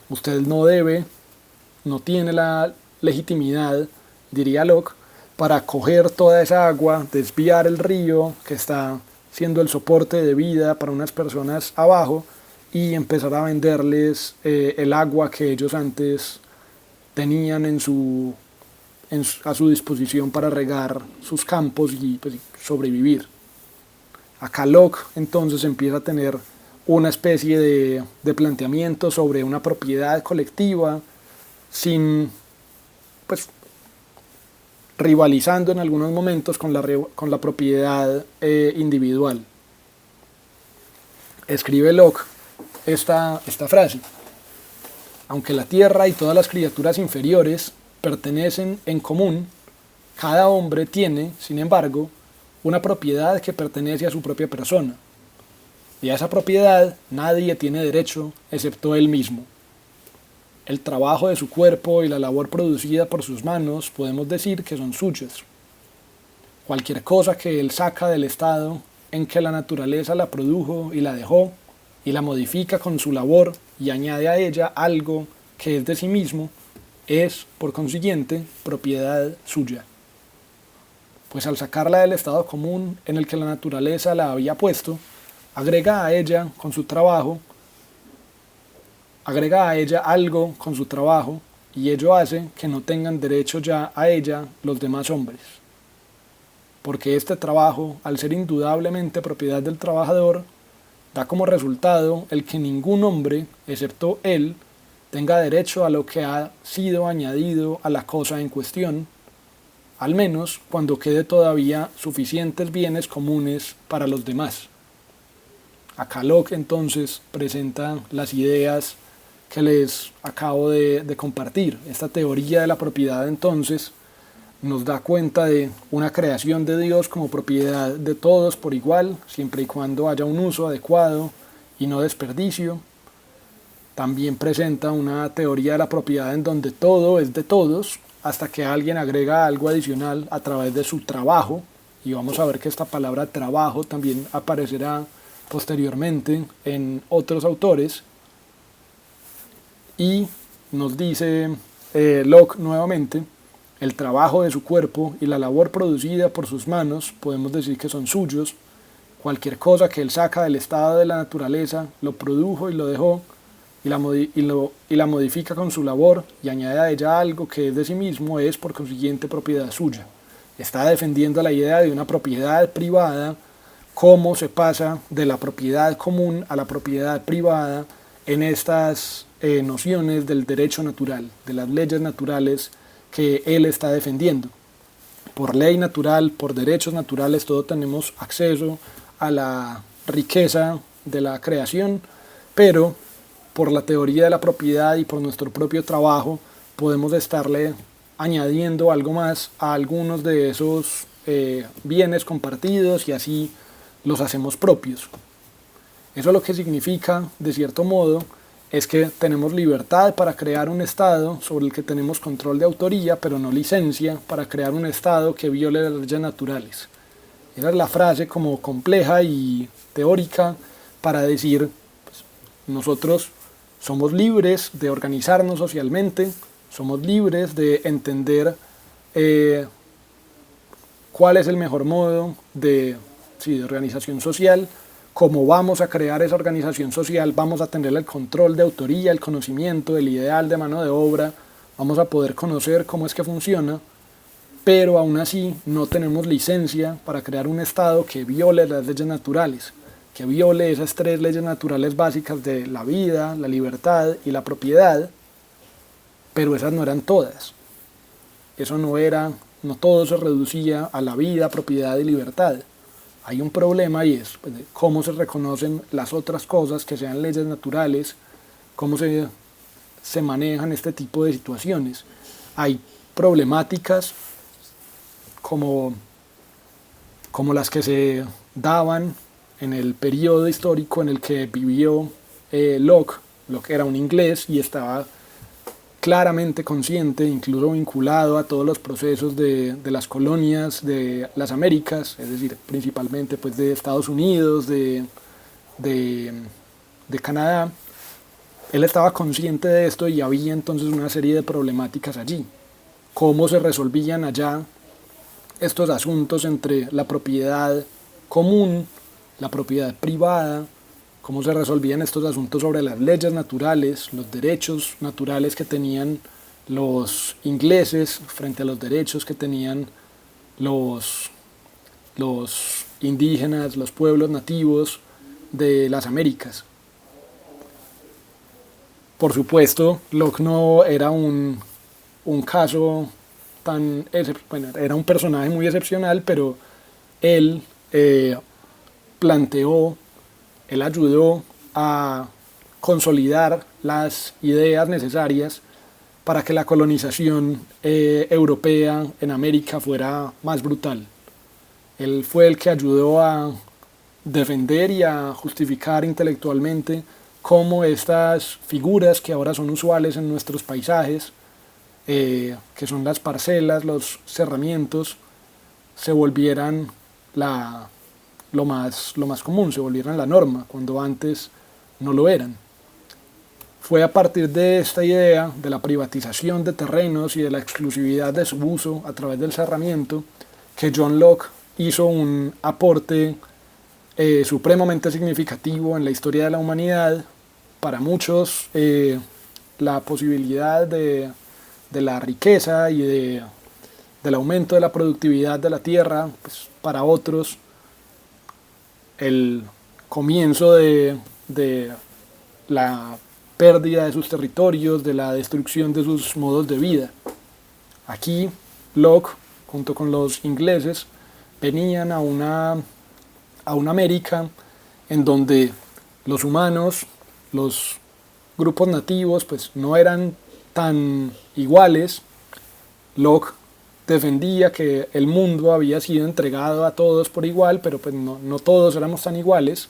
Usted no tiene la legitimidad, diría Locke, para coger toda esa agua, desviar el río que está siendo el soporte de vida para unas personas abajo y empezar a venderles el agua que ellos antes tenían a su disposición para regar sus campos y pues, sobrevivir. Acá Locke entonces empieza a tener una especie de planteamiento sobre una propiedad colectiva sin rivalizando en algunos momentos con la propiedad individual. Escribe Locke esta frase: aunque la tierra y todas las criaturas inferiores pertenecen en común, cada hombre tiene, sin embargo, una propiedad que pertenece a su propia persona, y a esa propiedad nadie tiene derecho excepto él mismo. El trabajo de su cuerpo y la labor producida por sus manos podemos decir que son suyas. Cualquier cosa que él saca del estado en que la naturaleza la produjo y la dejó, y la modifica con su labor y añade a ella algo que es de sí mismo, es, por consiguiente, propiedad suya. Pues al sacarla del estado común en el que la naturaleza la había puesto, agrega a ella algo con su trabajo, y ello hace que no tengan derecho ya a ella los demás hombres. Porque este trabajo, al ser indudablemente propiedad del trabajador, da como resultado el que ningún hombre, excepto él, tenga derecho a lo que ha sido añadido a la cosa en cuestión, al menos cuando quede todavía suficientes bienes comunes para los demás. Acá Locke entonces presenta las ideas que les acabo de compartir. Esta teoría de la propiedad entonces nos da cuenta de una creación de Dios como propiedad de todos por igual, siempre y cuando haya un uso adecuado y no desperdicio. También presenta una teoría de la propiedad en donde todo es de todos, hasta que alguien agrega algo adicional a través de su trabajo, y vamos a ver que esta palabra trabajo también aparecerá posteriormente en otros autores. Y nos dice Locke nuevamente: el trabajo de su cuerpo y la labor producida por sus manos podemos decir que son suyos. Cualquier cosa que él saca del estado de la naturaleza lo produjo y lo dejó, y la modifica con su labor y añade a ella algo que es de sí mismo, es por consiguiente propiedad suya. Está defendiendo la idea de una propiedad privada, cómo se pasa de la propiedad común a la propiedad privada en estas nociones del derecho natural, de las leyes naturales que él está defendiendo. Por ley natural, por derechos naturales, todos tenemos acceso a la riqueza de la creación, pero por la teoría de la propiedad y por nuestro propio trabajo podemos estarle añadiendo algo más a algunos de esos bienes compartidos, y así los hacemos propios. Eso lo que significa, de cierto modo, es que tenemos libertad para crear un estado sobre el que tenemos control de autoría, pero no licencia para crear un estado que viole las leyes naturales. Esa es la frase como compleja y teórica para decir, pues, nosotros somos libres de organizarnos socialmente, somos libres de entender cuál es el mejor modo de organización social. Cómo vamos a crear esa organización social, vamos a tener el control de autoría, el conocimiento, el ideal de mano de obra, vamos a poder conocer cómo es que funciona, pero aún así no tenemos licencia para crear un estado que viole las leyes naturales, que viole esas tres leyes naturales básicas de la vida, la libertad y la propiedad, pero esas no eran todas. Eso no todo se reducía a la vida, propiedad y libertad. Hay un problema, y es cómo se reconocen las otras cosas que sean leyes naturales, cómo se manejan este tipo de situaciones. Hay problemáticas como las que se daban en el periodo histórico en el que vivió Locke. Locke era un inglés y estaba claramente consciente, incluso vinculado a todos los procesos de las colonias de las Américas, es decir, principalmente pues, de Estados Unidos, de Canadá. Él estaba consciente de esto y había entonces una serie de problemáticas allí. ¿Cómo se resolvían allá estos asuntos entre la propiedad común, la propiedad privada? Cómo se resolvían estos asuntos sobre las leyes naturales, los derechos naturales que tenían los ingleses frente a los derechos que tenían los indígenas, los pueblos nativos de las Américas. Por supuesto, Locke no era un caso era un personaje muy excepcional, pero él él ayudó a consolidar las ideas necesarias para que la colonización europea en América fuera más brutal. Él fue el que ayudó a defender y a justificar intelectualmente cómo estas figuras que ahora son usuales en nuestros paisajes, que son las parcelas, los cerramientos, se volvieran lo más común, se volvieran la norma, cuando antes no lo eran. Fue a partir de esta idea de la privatización de terrenos y de la exclusividad de su uso a través del cerramiento que John Locke hizo un aporte supremamente significativo en la historia de la humanidad. Para muchos, la posibilidad de la riqueza y del aumento de la productividad de la tierra, pues para otros el comienzo de la pérdida de sus territorios, de la destrucción de sus modos de vida. Aquí Locke, junto con los ingleses, venían a una América en donde los humanos, los grupos nativos pues no eran tan iguales. Locke defendía que el mundo había sido entregado a todos por igual, pero pues no todos éramos tan iguales.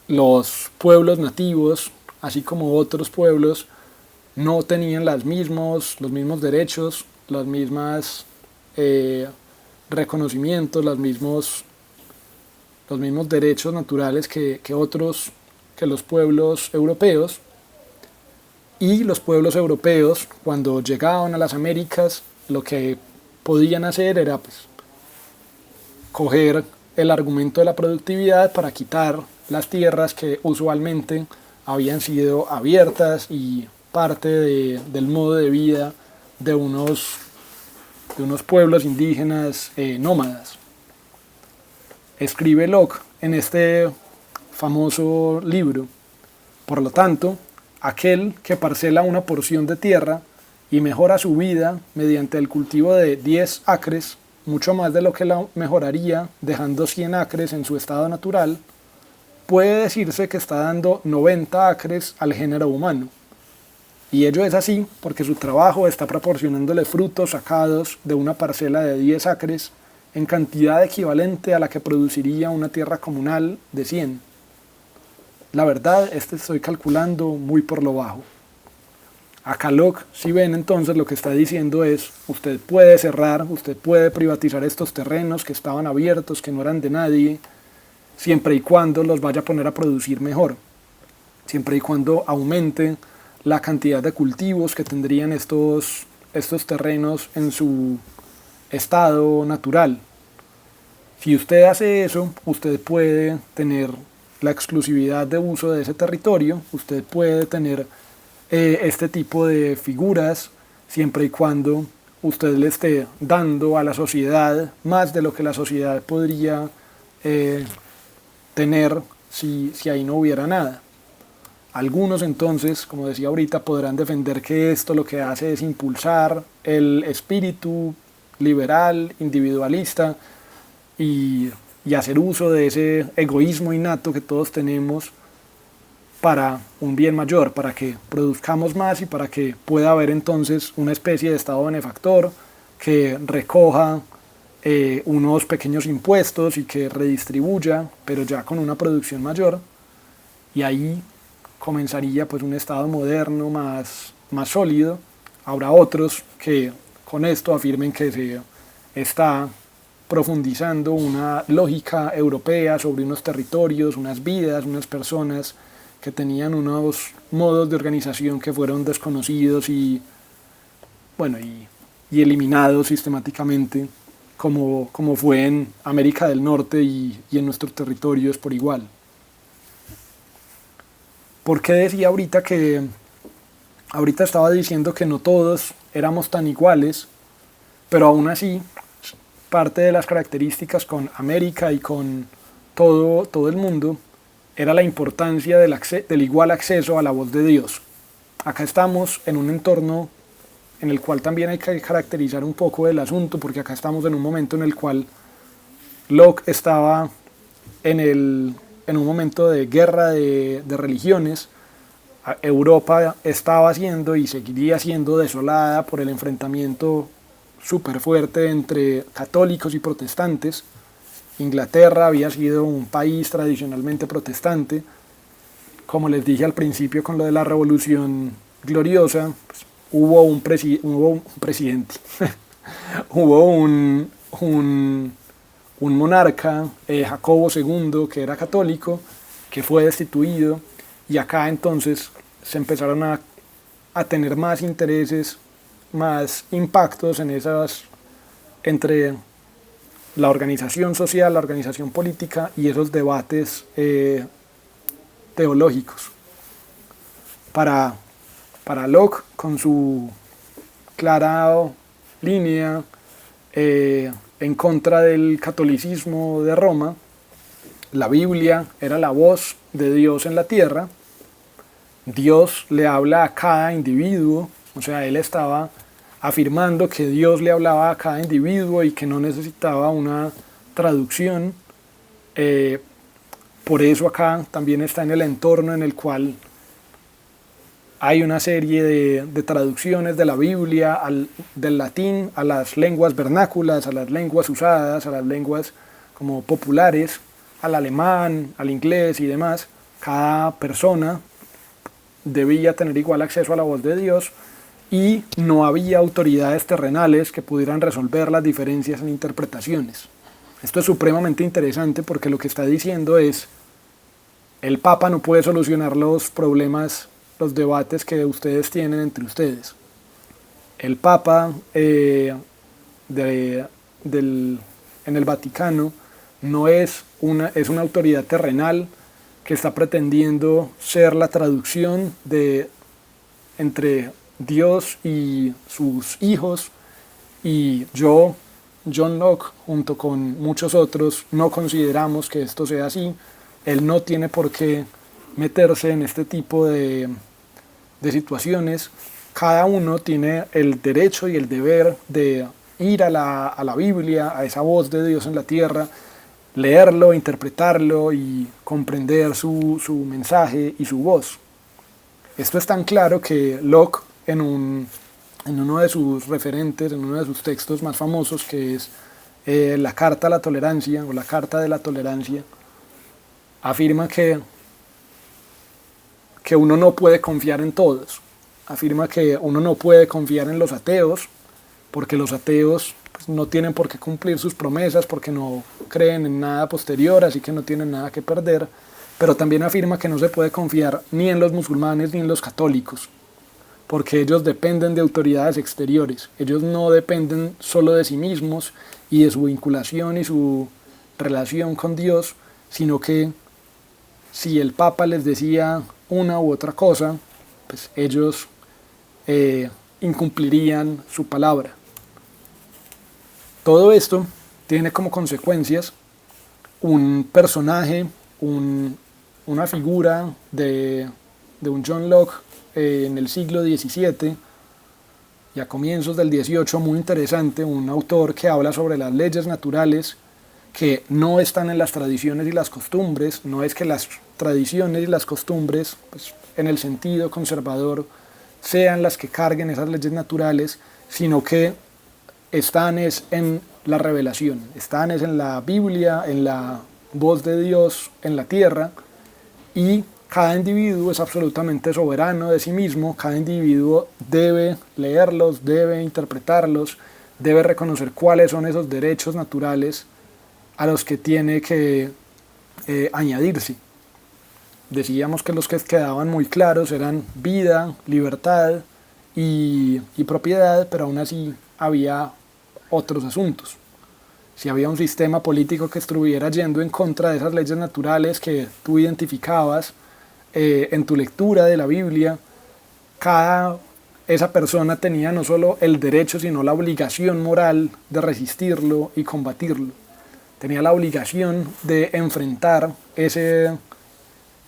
Los pueblos nativos, así como otros pueblos, no tenían los mismos derechos, los mismos reconocimientos, los mismos derechos naturales que los pueblos europeos. Y los pueblos europeos, cuando llegaban a las Américas, lo que podían hacer era pues, coger el argumento de la productividad para quitar las tierras que usualmente habían sido abiertas y parte del modo de vida de unos pueblos indígenas nómadas. Escribe Locke en este famoso libro: por lo tanto, aquel que parcela una porción de tierra y mejora su vida mediante el cultivo de 10 acres, mucho más de lo que la mejoraría dejando 100 acres en su estado natural, puede decirse que está dando 90 acres al género humano. Y ello es así porque su trabajo está proporcionándole frutos sacados de una parcela de 10 acres en cantidad equivalente a la que produciría una tierra comunal de 100. La verdad, estoy calculando muy por lo bajo. Acá Locke, si ven entonces, lo que está diciendo es: usted puede cerrar, usted puede privatizar estos terrenos que estaban abiertos, que no eran de nadie, siempre y cuando los vaya a poner a producir mejor, siempre y cuando aumente la cantidad de cultivos que tendrían estos terrenos en su estado natural. Si usted hace eso, usted puede tener la exclusividad de uso de ese territorio, usted puede tener este tipo de figuras siempre y cuando usted le esté dando a la sociedad más de lo que la sociedad podría tener si ahí no hubiera nada. Algunos entonces, como decía ahorita, podrán defender que esto lo que hace es impulsar el espíritu liberal, individualista y hacer uso de ese egoísmo innato que todos tenemos para un bien mayor, para que produzcamos más y para que pueda haber entonces una especie de estado benefactor que recoja unos pequeños impuestos y que redistribuya, pero ya con una producción mayor, y ahí comenzaría pues un estado moderno más sólido. Habrá otros que con esto afirmen que se está profundizando una lógica europea sobre unos territorios, unas vidas, unas personas que tenían unos modos de organización que fueron desconocidos y eliminados sistemáticamente, como fue en América del Norte y en nuestros territorios por igual. ¿Por qué decía ahorita ahorita estaba diciendo que no todos éramos tan iguales, pero aún así parte de las características con América y con todo el mundo era la importancia del igual acceso a la voz de Dios? Acá estamos en un entorno en el cual también hay que caracterizar un poco el asunto, porque acá estamos en un momento en el cual Locke estaba en un momento de guerra de religiones. Europa estaba siendo y seguiría siendo desolada por el enfrentamiento súper fuerte entre católicos y protestantes. Inglaterra había sido un país tradicionalmente protestante. Como les dije al principio con lo de la Revolución Gloriosa, pues, hubo un presidente, hubo un monarca, Jacobo II, que era católico, que fue destituido, y acá entonces se empezaron a tener más intereses, más impactos entre la organización social, la organización política y esos debates teológicos. Para Locke, con su clara línea en contra del catolicismo de Roma, la Biblia era la voz de Dios en la tierra. Dios le habla a cada individuo, o sea, él estaba afirmando que Dios le hablaba a cada individuo y que no necesitaba una traducción. Por eso acá también está en el entorno en el cual Hay una serie de traducciones de la Biblia del latín a las lenguas vernáculas, a las lenguas usadas, a las lenguas como populares, al alemán, al inglés y demás. Cada persona debía tener igual acceso a la voz de Dios y no había autoridades terrenales que pudieran resolver las diferencias en interpretaciones. Esto es supremamente interesante porque lo que está diciendo es: el Papa no puede solucionar los problemas, los debates que ustedes tienen entre ustedes. El Papa en el Vaticano no es es una autoridad terrenal que está pretendiendo ser la traducción entre Dios y sus hijos, y John Locke, junto con muchos otros, no consideramos que esto sea así. Él no tiene por qué meterse en este tipo de situaciones. Cada uno tiene el derecho y el deber de ir a la Biblia, a esa voz de Dios en la tierra, leerlo, interpretarlo y comprender su mensaje y su voz. Esto es tan claro que Locke, en uno de sus referentes, en uno de sus textos más famosos, que es la Carta a la Tolerancia o la Carta de la Tolerancia, afirma que uno no puede confiar en todos. Afirma que uno no puede confiar en los ateos, porque los ateos pues, no tienen por qué cumplir sus promesas, porque no creen en nada posterior, así que no tienen nada que perder. Pero también afirma que no se puede confiar ni en los musulmanes ni en los católicos, porque ellos dependen de autoridades exteriores. Ellos no dependen solo de sí mismos y de su vinculación y su relación con Dios, sino que si el Papa les decía una u otra cosa, pues ellos incumplirían su palabra. Todo esto tiene como consecuencias un personaje, una figura de un John Locke en el siglo XVII y a comienzos del XVIII, muy interesante, un autor que habla sobre las leyes naturales que no están en las tradiciones y las costumbres. No es que las tradiciones y las costumbres, pues, en el sentido conservador, sean las que carguen esas leyes naturales, sino que están en la revelación, están en la Biblia, en la voz de Dios en la tierra, y cada individuo es absolutamente soberano de sí mismo. Cada individuo debe leerlos, debe interpretarlos, debe reconocer cuáles son esos derechos naturales a los que tiene que añadirse. Decíamos que los que quedaban muy claros eran vida, libertad y propiedad, pero aún así había otros asuntos. Si había un sistema político que estuviera yendo en contra de esas leyes naturales que tú identificabas en tu lectura de la Biblia, esa persona tenía no solo el derecho, sino la obligación moral de resistirlo y combatirlo. Tenía la obligación de enfrentar ese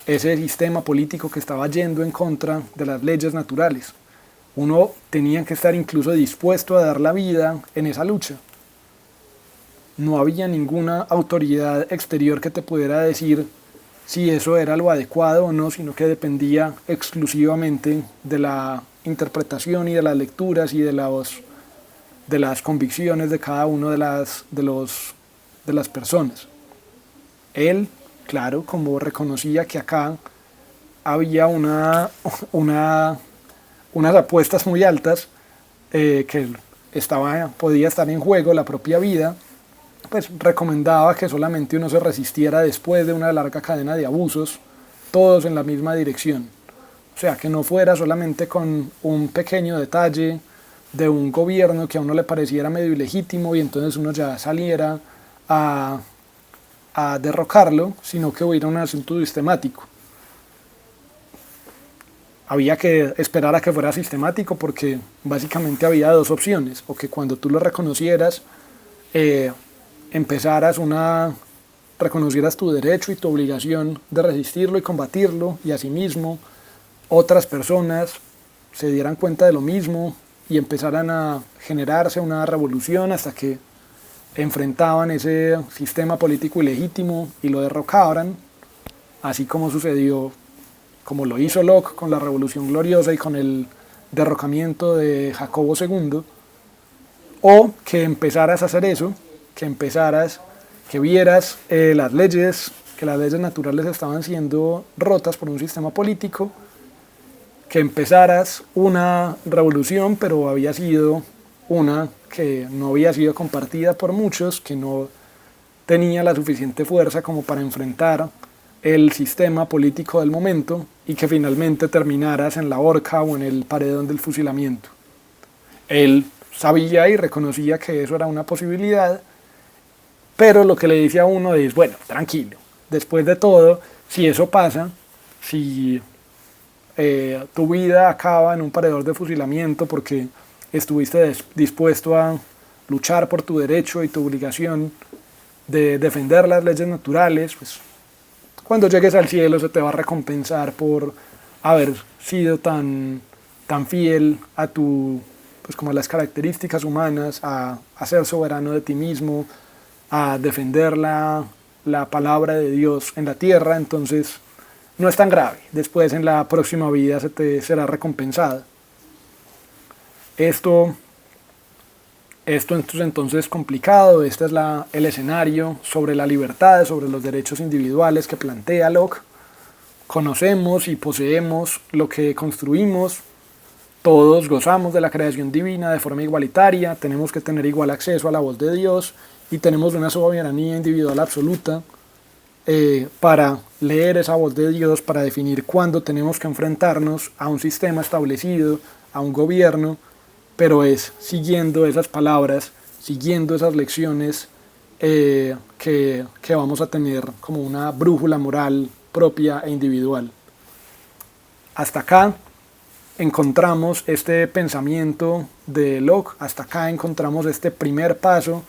sistema político que estaba yendo en contra de las leyes naturales. Uno tenía que estar incluso dispuesto a dar la vida en esa lucha. No había ninguna autoridad exterior que te pudiera decir si eso era lo adecuado o no, sino que dependía exclusivamente de la interpretación y de las lecturas y de las convicciones de cada uno de las personas. Él, claro, como reconocía que acá había unas apuestas muy altas, que podía estar en juego la propia vida, pues recomendaba que solamente uno se resistiera después de una larga cadena de abusos, todos en la misma dirección. O sea, que no fuera solamente con un pequeño detalle de un gobierno que a uno le pareciera medio ilegítimo y entonces uno ya saliera a derrocarlo, sino que hubiera un asunto sistemático. Había que esperar a que fuera sistemático porque básicamente había dos opciones: o que cuando tú lo reconocieras, reconocieras tu derecho y tu obligación de resistirlo y combatirlo, y asimismo otras personas se dieran cuenta de lo mismo y empezaran a generarse una revolución hasta que enfrentaban ese sistema político ilegítimo y lo derrocaban, así como sucedió como lo hizo Locke con la Revolución Gloriosa y con el derrocamiento de Jacobo II, o que empezaras a hacer eso, que vieras las leyes, que las leyes naturales estaban siendo rotas por un sistema político, que empezaras una revolución, pero había sido una que no había sido compartida por muchos, que no tenía la suficiente fuerza como para enfrentar el sistema político del momento y que finalmente terminaras en la horca o en el paredón del fusilamiento. Él sabía y reconocía que eso era una posibilidad, pero lo que le dice a uno es, bueno, tranquilo, después de todo, si eso pasa, si tu vida acaba en un paredón de fusilamiento porque estuviste dispuesto a luchar por tu derecho y tu obligación de defender las leyes naturales, pues cuando llegues al cielo se te va a recompensar por haber sido tan fiel a pues como a las características humanas, a ser soberano de ti mismo, a defender la palabra de Dios en la tierra. Entonces no es tan grave, después en la próxima vida se te será recompensado. Esto es entonces complicado. Este es el escenario sobre la libertad, sobre los derechos individuales que plantea Locke. Conocemos y poseemos lo que construimos, todos gozamos de la creación divina de forma igualitaria, tenemos que tener igual acceso a la voz de Dios y tenemos una soberanía individual absoluta para leer esa voz de Dios, para definir cuándo tenemos que enfrentarnos a un sistema establecido, a un gobierno, pero es siguiendo esas palabras, siguiendo esas lecciones que vamos a tener como una brújula moral propia e individual. Hasta acá encontramos este pensamiento de Locke, hasta acá encontramos este primer paso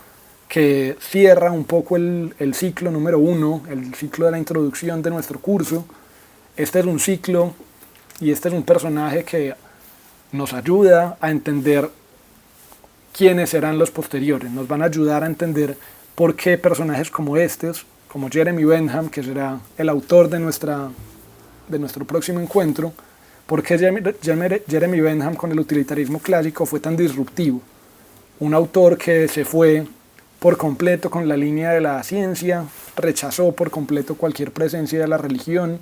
que cierra un poco el ciclo número 1, el ciclo de la introducción de nuestro curso. Este es un ciclo y este es un personaje que nos ayuda a entender quiénes serán los posteriores, nos van a ayudar a entender por qué personajes como estos, como Jeremy Bentham, que será el autor de nuestro próximo encuentro, por qué Jeremy Bentham con el utilitarismo clásico fue tan disruptivo. Un autor que se fue por completo con la línea de la ciencia, rechazó por completo cualquier presencia de la religión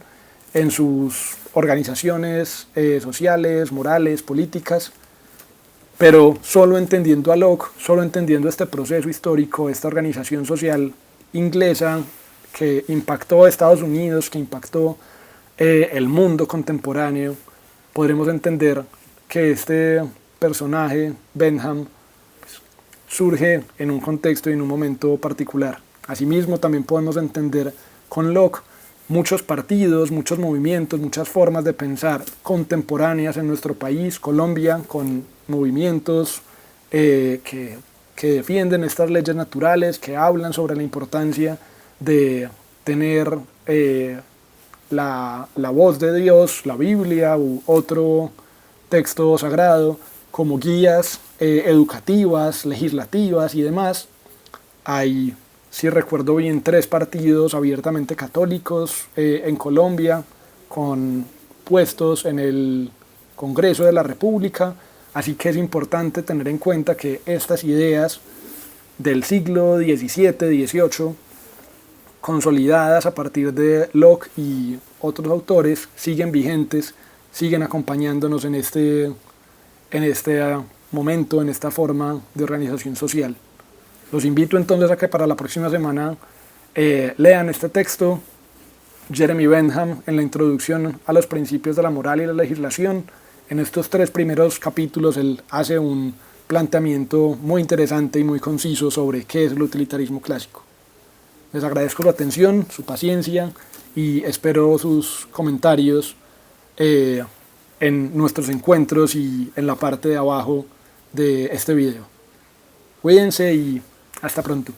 en sus organizaciones sociales, morales, políticas, pero solo entendiendo a Locke, solo entendiendo este proceso histórico, esta organización social inglesa que impactó a Estados Unidos, que impactó el mundo contemporáneo, podremos entender que este personaje, Bentham, pues, surge en un contexto y en un momento particular. Asimismo, también podemos entender con Locke muchos partidos, muchos movimientos, muchas formas de pensar contemporáneas en nuestro país, Colombia, con movimientos que defienden estas leyes naturales, que hablan sobre la importancia de tener la voz de Dios, la Biblia u otro texto sagrado como guías educativas, legislativas y demás. Hay, si recuerdo bien, 3 partidos abiertamente católicos en Colombia con puestos en el Congreso de la República, así que es importante tener en cuenta que estas ideas del siglo XVII, XVIII, consolidadas a partir de Locke y otros autores, siguen vigentes, siguen acompañándonos en este momento, en esta forma de organización social. Los invito entonces a que para la próxima semana lean este texto, Jeremy Bentham, en la introducción a los principios de la moral y la legislación. En estos 3 primeros capítulos él hace un planteamiento muy interesante y muy conciso sobre qué es el utilitarismo clásico. Les agradezco su atención, su paciencia y espero sus comentarios en nuestros encuentros y en la parte de abajo de este video. Cuídense y hasta pronto.